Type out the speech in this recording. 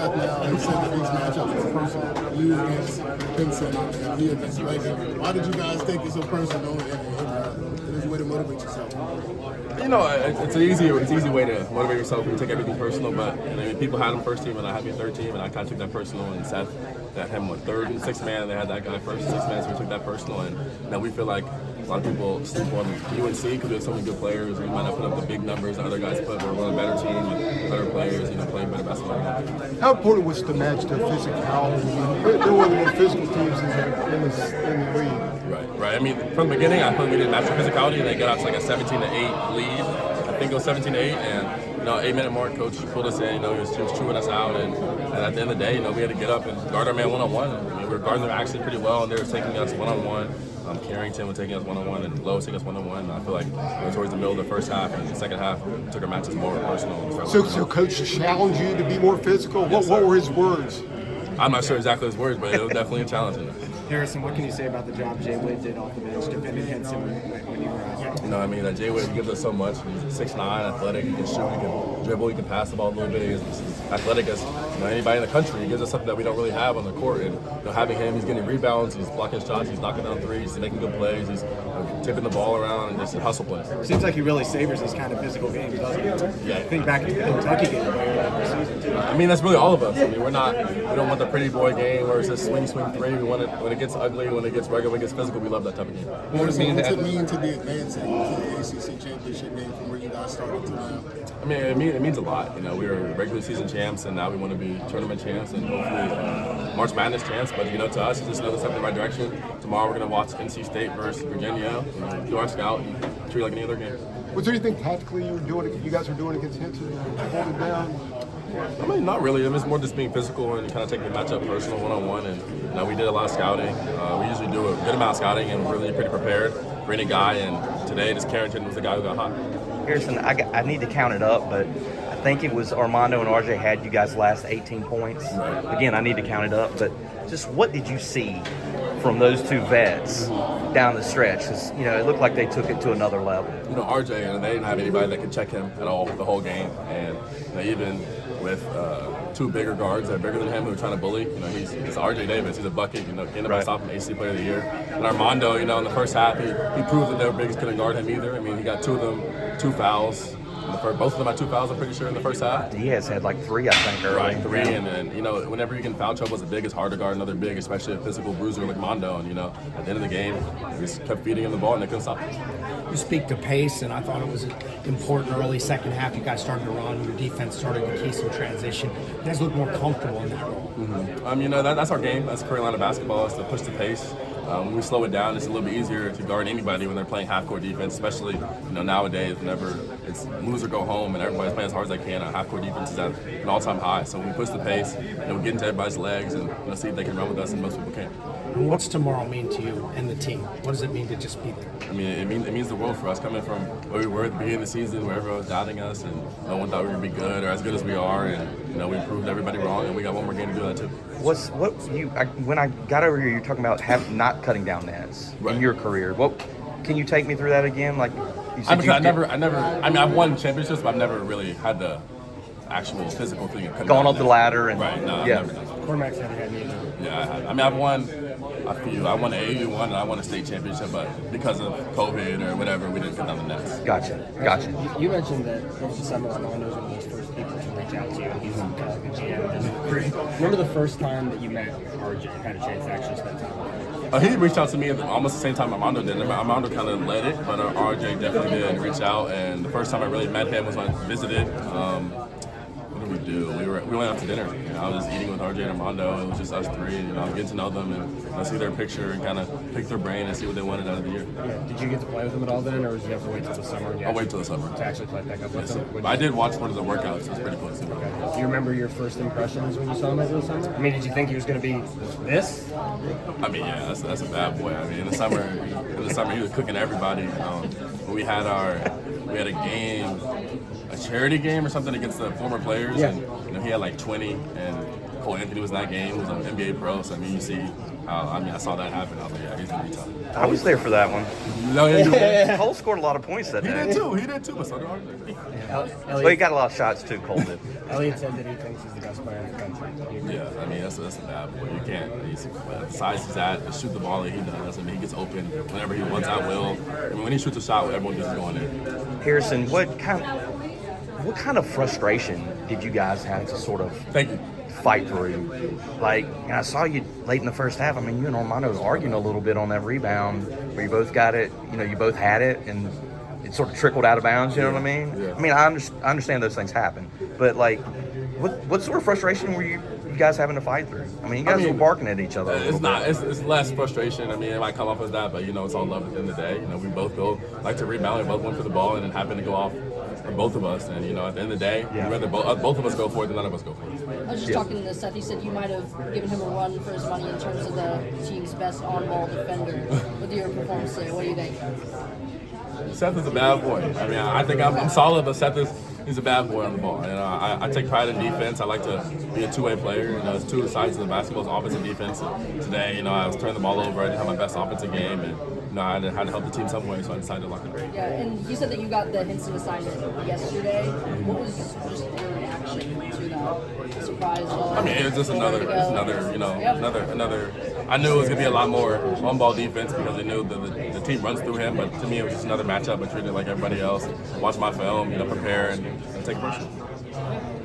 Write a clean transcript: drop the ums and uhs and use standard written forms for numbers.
Seth now has said that these matchups are personal. You against Vincent and he against Reagan. Why did you guys take it so personal and there's a way to motivate yourself? You know, it's an easy way to motivate yourself when you take everything personal. But I mean, people had him first team and I had me third team, and I kind of took that personal. And Seth that him with third and sixth man, they had that guy first and sixth man, so we took that personal. And we feel like a lot of people sleep on UNC because there's so many good players. We might not put up the big numbers that other guys put, but we're on a better team with better players, playing better basketball. How important was to match their physicality? They're one of the more physical teams in the league. Right. I mean, from the beginning, I thought we didn't match their physicality, and they got out to like a 17-8 lead. I think it was 17-8, and 8-minute mark, coach pulled us in. He was chewing us out, and at the end of the day, we had to get up and guard our man one-on-one. I mean, we were guarding them actually pretty well, and they were taking us one-on-one. Carrington was taking us one-on-one, and Lowe was taking us one-on-one. And I feel like towards the middle of the first half and the second half, we took our matches more personal. So coach challenged you to be more physical? Yes, what were his words? I'm not sure exactly his words, but it was definitely a challenge. Harrison, what can you say about the job Jay Witt did off the bench defending Henson when you were out? Jay Witt gives us so much. He's 6'9", athletic. He can shoot, he can dribble, he can pass the ball a little bit. He's athletic as anybody in the country. He gives us something that we don't really have on the court. And having him, he's getting rebounds, he's blocking shots, he's knocking down threes, he's making good plays, he's tipping the ball around, and just hustle plays. Seems like he really savors these kind of physical games, doesn't he? Yeah. I think back to the Kentucky game earlier season too. I mean, that's really all of us. I mean, we don't want the pretty boy game where it's just swing three. We want it when it gets ugly, when it gets regular, when it gets physical. We love that type of game. What's it mean to be advancing to the ACC championship game from where you guys started to now? I mean, it means a lot. We were regular season champs, and now we want to be tournament champs and hopefully March Madness champs. But to us, it's just another step in the right direction. Tomorrow we're going to watch NC State versus Virginia. Do our scout and treat it like any other game. Was there anything tactically you guys were doing against Henson to hold it down? I mean, not really. It's more just being physical and kind of taking the matchup personal, one-on-one. And we did a lot of scouting. We usually do a good amount of scouting and we're really pretty prepared for any guy. And today, just Carrington was the guy who got hot. Harrison, I need to count it up, but I think it was Armando and RJ had you guys last 18 points. Right. Again, I need to count it up, but just what did you see from those two vets down the stretch? Because, it looked like they took it to another level. RJ, they didn't have anybody that could check him at all the whole game. And even with two bigger guards that are bigger than him who are trying to bully, he's RJ Davis. He's a bucket. Ended up stopping ACC Player of the Year. And Armando, in the first half, he proved that their biggest couldn't guard him either. I mean, he got two fouls. Both of them had 2 fouls, I'm pretty sure, in the first half. Diaz had like 3, I think, early. Right, 3, and then, whenever you get in foul trouble as a big, it's hard to guard another big, especially a physical bruiser like Mondo. And, at the end of the game, we just kept feeding him the ball, and they couldn't stop him. You speak to pace, and I thought it was important early second half. You guys started to run, your defense started to key some transition. You guys look more comfortable in that role. Mm-hmm. That's our game. That's Carolina basketball, is to push the pace. When we slow it down, it's a little bit easier to guard anybody when they're playing half-court defense, especially nowadays whenever it's lose or go home and everybody's playing as hard as they can. Half-court defense is at an all-time high. So when we push the pace, we get into everybody's legs and see if they can run with us, and most people can't. And what's tomorrow mean to you and the team? What does it mean to just be there? I mean, it means the world for us, coming from where we were at the beginning of the season, where everyone was doubting us and no one thought we were going to be good or as good as we are, and we proved everybody wrong, and we got one more game to do that too. When I got over here, you're talking about not cutting down nets in your career. Can you take me through that again? Like you said, I've won championships, but I've never really had the actual physical thing of cutting gone down up the ladder and right. No, yeah. I've never done that. Cormac said he had neither. Yeah, I have. I've won a few. I won an AAU one and I won a state championship, but because of COVID or whatever, we didn't cut down the nets. Gotcha. You mentioned that over the summer, Armando was one of those first people to reach out to you. He's kind of like the GM of this recruit. Remember the first time that you met RJ and had a chance to actually spend time with him? He reached out to me at almost the same time Armando did. Armando kind of led it, but RJ definitely did reach out. And the first time I really met him was when I visited. What did we do? We went out to dinner. I was eating with RJ and Armando. It was just us three, and I was getting to know them and see their picture and kind of pick their brain and see what they wanted out of the year. Yeah. Did you get to play with them at all then, or did you have to wait till the summer? I'll wait till the summer To actually play back up with them? I did watch one of the workouts. It was pretty cool to see. Okay. Do you remember your first impressions when you saw him over the summer? I mean, did you think he was going to be this? I mean, yeah, that's a bad boy. I mean, in the summer, he was cooking everybody. When we had a game, a charity game or something against the former players, and he had like 20, and Cole Anthony was in that game. He was an NBA pro, so I mean, you see I saw that happen. I was like, yeah, he's gonna be tough. I was there for that one. No, yeah, Cole scored a lot of points that day. He did too, but so did RJ. Well, he got a lot of shots too, Cole did. Elliot said that he thinks he's the best player in the country. Yeah, I mean that's a bad boy. You can't. He's the size he's at, to shoot the ball that he does. I mean he gets open whenever he wants at will. I mean when he shoots a shot, everyone just going in. Harrison, what kind of frustration did you guys have to sort of Thank you. fight through? Like, and I saw you late in the first half. I mean, you and Armando was arguing a little bit on that rebound where you both got it. You know, you both had it, and it sort of trickled out of bounds. You know what I mean? Yeah. I mean, I understand those things happen, but like, what sort of frustration were you guys having to fight through? I mean, you guys were barking at each other. It's not. It's less frustration. I mean, it might come off as that, but you know, it's all love at the end of the day. You know, we both like to rebound. We both went for the ball, and it happened to go off for both of us. And you know, at the end of the day, we'd rather both of us go for it than none of us go for it. I was just talking to Seth. He said you might have given him a run for his money in terms of the team's best on-ball defender with your performance today. What do you think? Seth is a bad boy. I mean, I think I'm solid, but he's a bad boy on the ball. You know, I take pride in defense. I like to be a two-way player. You know, it's two sides of the basketball, it's offense and defense. And today, you know, I was turning the ball over. I didn't have my best offensive game, and you know, I had to help the team some way, so I decided to lock it. Yeah, and you said that you got the Hinson assignment yesterday. What was just your reaction to that? Surprise at all? I mean, it's just another, you know, another. I knew it was gonna be a lot more on-ball defense because I knew the team runs through him. But to me, it was just another matchup. I treated it like everybody else. Watch my film, you know, prepare and take it personal.